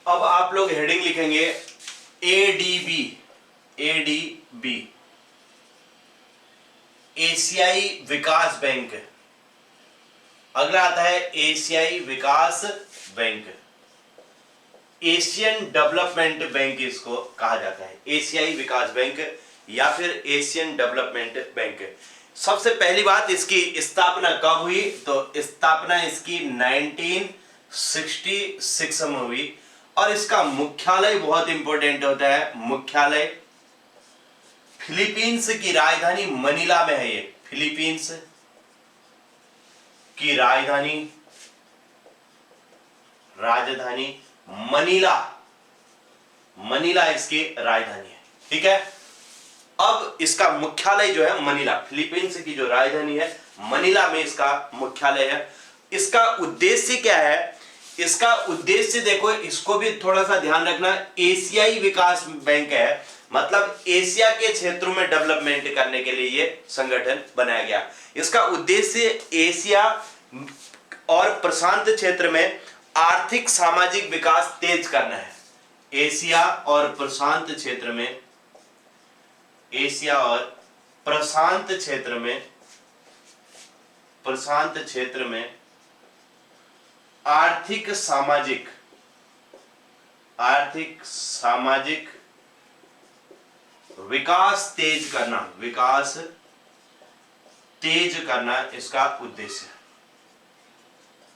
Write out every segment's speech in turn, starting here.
अब आप लोग हेडिंग लिखेंगे एडीबी, एडीबी एशियाई विकास बैंक। अगला आता है एशियाई विकास बैंक, एशियन डेवलपमेंट बैंक इसको कहा जाता है, एशियाई विकास बैंक या फिर एशियन डेवलपमेंट बैंक। सबसे पहली बात, इसकी स्थापना कब हुई? तो स्थापना इसकी 1966 में हुई और इसका मुख्यालय बहुत इंपॉर्टेंट होता है, मुख्यालय फिलीपींस की राजधानी मनीला में है। ये फिलीपींस की राजधानी मनीला, मनीला इसकी राजधानी है। ठीक है, अब इसका मुख्यालय जो है मनीला, फिलीपींस की जो राजधानी है मनीला में इसका मुख्यालय है। इसका उद्देश्य क्या है? इसका उद्देश्य देखो, इसको भी थोड़ा सा ध्यान रखना, एशियाई विकास बैंक है, मतलब एशिया के क्षेत्रों में डेवलपमेंट करने के लिए ये संगठन बनाया गया। इसका उद्देश्य एशिया और प्रशांत क्षेत्र में आर्थिक सामाजिक विकास तेज करना है। एशिया और प्रशांत क्षेत्र में, एशिया और प्रशांत क्षेत्र में आर्थिक सामाजिक विकास तेज करना इसका उद्देश्य है।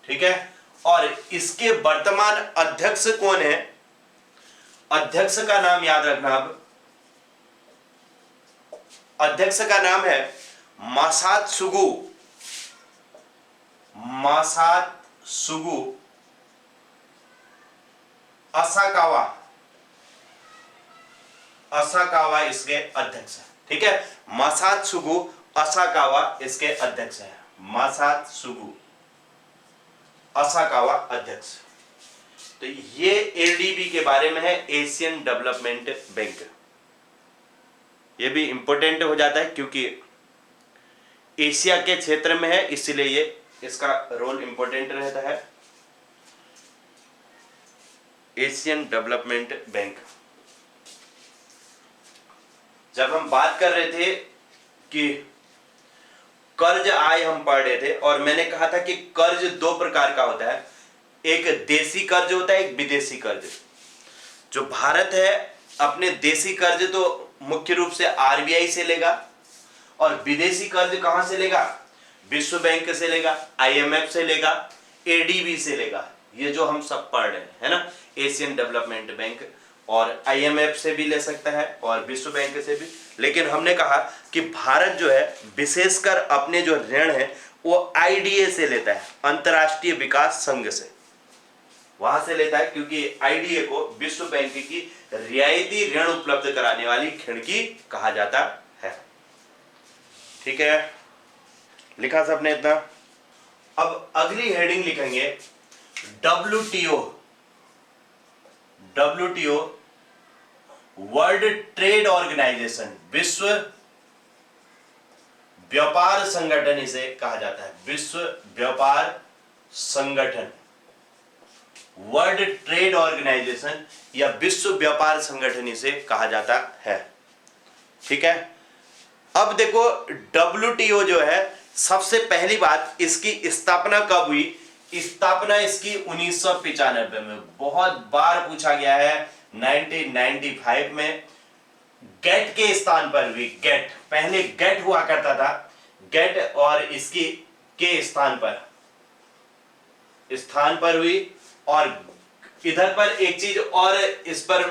ठीक है, और इसके वर्तमान अध्यक्ष कौन है? अध्यक्ष का नाम याद रखना। अब अध्यक्ष का नाम है मासात्सुगु असाकावा इसके अध्यक्ष है। ठीक है, मासात्सुगु असाकावा इसके अध्यक्ष है, मासात्सुगु असाकावा अध्यक्ष। तो ये एडीबी के बारे में है, एशियन डेवलपमेंट बैंक। ये भी इंपॉर्टेंट हो जाता है क्योंकि एशिया के क्षेत्र में है, इसलिए ये इसका रोल इंपॉर्टेंट रहता है। Asian development bank. जब हम बात कर रहे थे कि कर्ज आय हम पढ़ रहे थे और मैंने कहा था कि कर्ज दो प्रकार का होता है, एक देशी कर्ज होता है, एक विदेशी कर्ज। जो भारत है अपने देशी कर्ज तो मुख्य रूप से आरबीआई से लेगा और विदेशी कर्ज कहां से लेगा? विश्व बैंक से लेगा, आईएमएफ से लेगा, एडीबी से लेगा। ये जो हम सब पढ़ रहे हैं, है ना, एशियन डेवलपमेंट बैंक, और आईएमएफ से भी ले सकता है और विश्व बैंक से भी। लेकिन हमने कहा कि भारत जो है विशेषकर अपने जो ऋण है वो आईडीए से लेता है, अंतर्राष्ट्रीय विकास संघ से, वहां से लेता है, क्योंकि आईडीए को विश्व बैंक की रियायती ऋण उपलब्ध कराने वाली खिड़की कहा जाता है। ठीक है, लिखा सबने इतना। अब अगली हेडिंग लिखेंगे डब्ल्यूटीओ, वर्ल्ड ट्रेड ऑर्गेनाइजेशन, विश्व व्यापार संगठन इसे कहा जाता है, विश्व व्यापार संगठन, वर्ल्ड ट्रेड ऑर्गेनाइजेशन या विश्व व्यापार संगठन इसे कहा जाता है। ठीक है, अब देखो डब्ल्यूटीओ जो है, सबसे पहली बात इसकी स्थापना कब हुई? स्थापना इसकी 1995 में, बहुत बार पूछा गया है, 1995 में गेट के स्थान पर हुई। गेट, पहले गेट हुआ करता था, गेट, और इसकी के स्थान पर हुई। और इधर पर एक चीज और इस पर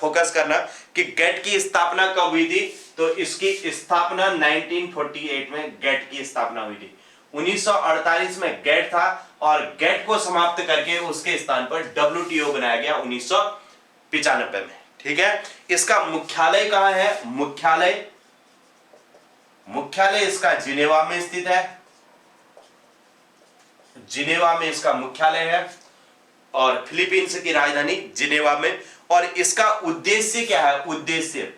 फोकस करना कि गेट की स्थापना कब हुई थी? तो इसकी स्थापना 1948 में गेट की स्थापना हुई थी। 1948 में गेट था और गेट को समाप्त करके उसके स्थान पर डब्ल्यूटीओ बनाया गया 1995 में। ठीक है, इसका मुख्यालय कहां है? मुख्यालय इसका जिनेवा में स्थित है, जिनेवा में इसका मुख्यालय है और फिलीपींस की राजधानी जिनेवा में। और इसका उद्देश्य क्या है? उद्देश्य,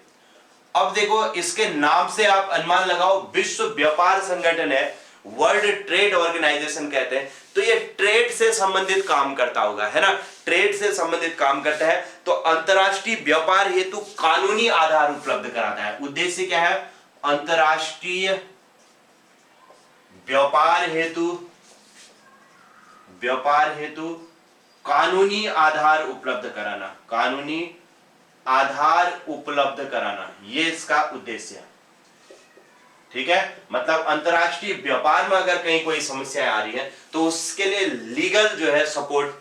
अब देखो इसके नाम से आप अनुमान लगाओ, विश्व व्यापार संगठन है वर्ल्ड ट्रेड ऑर्गेनाइजेशन कहते हैं, तो ये ट्रेड से संबंधित काम करता होगा, है ना, ट्रेड से संबंधित काम करता है। तो अंतरराष्ट्रीय व्यापार हेतु कानूनी आधार उपलब्ध कराता है। उद्देश्य क्या है? अंतरराष्ट्रीय व्यापार हेतु कानूनी आधार उपलब्ध कराना, कानूनी आधार उपलब्ध कराना, ये इसका उद्देश्य है। ठीक है, मतलब अंतरराष्ट्रीय व्यापार में अगर कहीं कोई समस्या आ रही है तो उसके लिए लीगल जो है सपोर्ट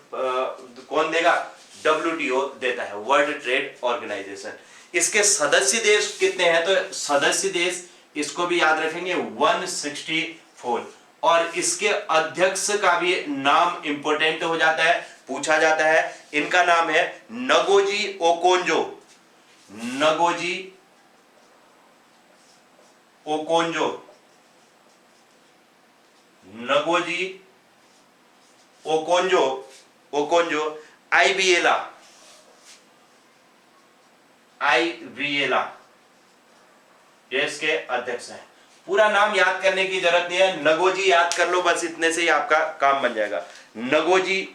कौन देगा? WTO देता है, वर्ल्ड ट्रेड ऑर्गेनाइजेशन। इसके सदस्य देश कितने हैं? तो सदस्य देश, इसको भी याद रखेंगे, 164। और इसके अध्यक्ष का भी नाम इंपॉर्टेंट हो जाता है, पूछा जाता है। इनका नाम है Ngozi Okonjo, Ngozi Okonjo, Ngozi Okonjo, Okonjo Iweala, Iweala, ये इसके अध्यक्ष हैं। पूरा नाम याद करने की जरूरत नहीं है, नगोजी याद कर लो, बस इतने से ही आपका काम बन जाएगा। नगोजी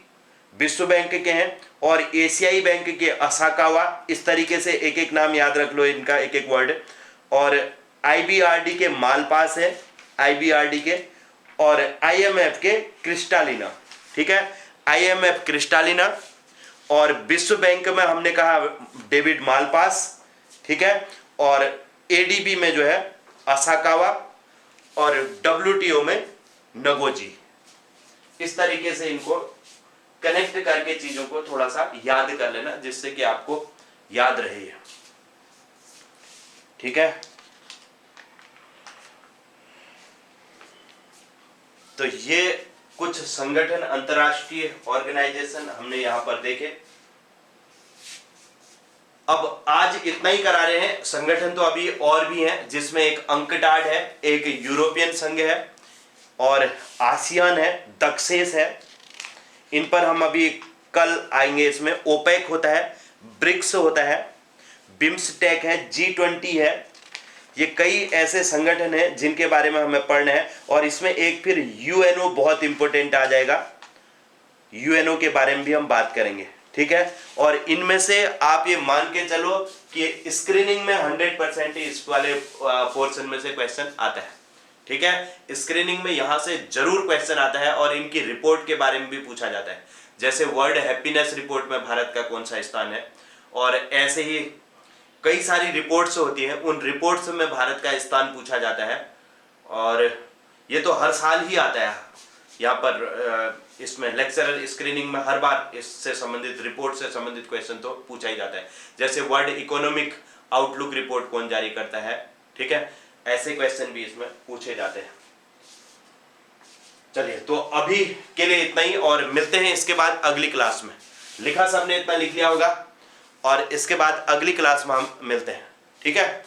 विश्व बैंक के हैं और एशियाई बैंक के असाकावा, इस तरीके से एक एक नाम याद रख लो इनका, एक एक वर्ड। और आईबीआरडी के मालपास है, आईबीआरडी के, और आईएमएफ के क्रिस्टालिना। ठीक है, आईएमएफ क्रिस्टालिना, और विश्व बैंक में हमने कहा डेविड मालपास। ठीक है, और एडीबी में जो है असाकावा, और WTO में नगोजी। इस तरीके से इनको कनेक्ट करके चीजों को थोड़ा सा याद कर लेना, जिससे कि आपको याद रहे। ठीक है, तो ये कुछ संगठन, अंतरराष्ट्रीय ऑर्गेनाइजेशन हमने यहां पर देखे। अब आज इतना ही करा रहे हैं, संगठन तो अभी और भी हैं, जिसमें एक अंकटाड है, एक यूरोपियन संघ है, और आसियान है, दक्षेस है। इन पर हम अभी कल आएंगे। इसमें ओपेक होता है, ब्रिक्स होता है, बिम्सटेक है, G20 है। ये कई ऐसे संगठन हैं जिनके बारे में हमें पढ़ना है। और इसमें एक फिर यूएनओ बहुत इंपॉर्टेंट आ जाएगा, यूएनओ के बारे में भी हम बात करेंगे। ठीक है, और इनमें से आप ये मान के चलो कि स्क्रीनिंग में 100% इस वाले पोर्शन में से क्वेश्चन आता है। ठीक है, स्क्रीनिंग में यहां से जरूर क्वेश्चन आता है, और इनकी रिपोर्ट के बारे में भी पूछा जाता है। जैसे वर्ल्ड हैप्पीनेस रिपोर्ट में भारत का कौन सा स्थान है, और ऐसे ही कई सारी रिपोर्ट्स होती हैं, उन रिपोर्ट्स में भारत का स्थान पूछा जाता है। और ये तो हर साल ही आता है यहाँ पर, इसमें लेक्चरर स्क्रीनिंग में हर बार इससे संबंधित, रिपोर्ट से संबंधित क्वेश्चन तो पूछा ही जाता है। जैसे वर्ल्ड इकोनॉमिक आउटलुक रिपोर्ट कौन जारी करता है, ठीक है, ऐसे क्वेश्चन भी इसमें पूछे जाते हैं। चलिए, तो अभी के लिए इतना ही, और मिलते हैं इसके बाद अगली क्लास में। लिखा सबने इतना लिख लिया होगा, और इसके बाद अगली क्लास में हम मिलते हैं। ठीक है।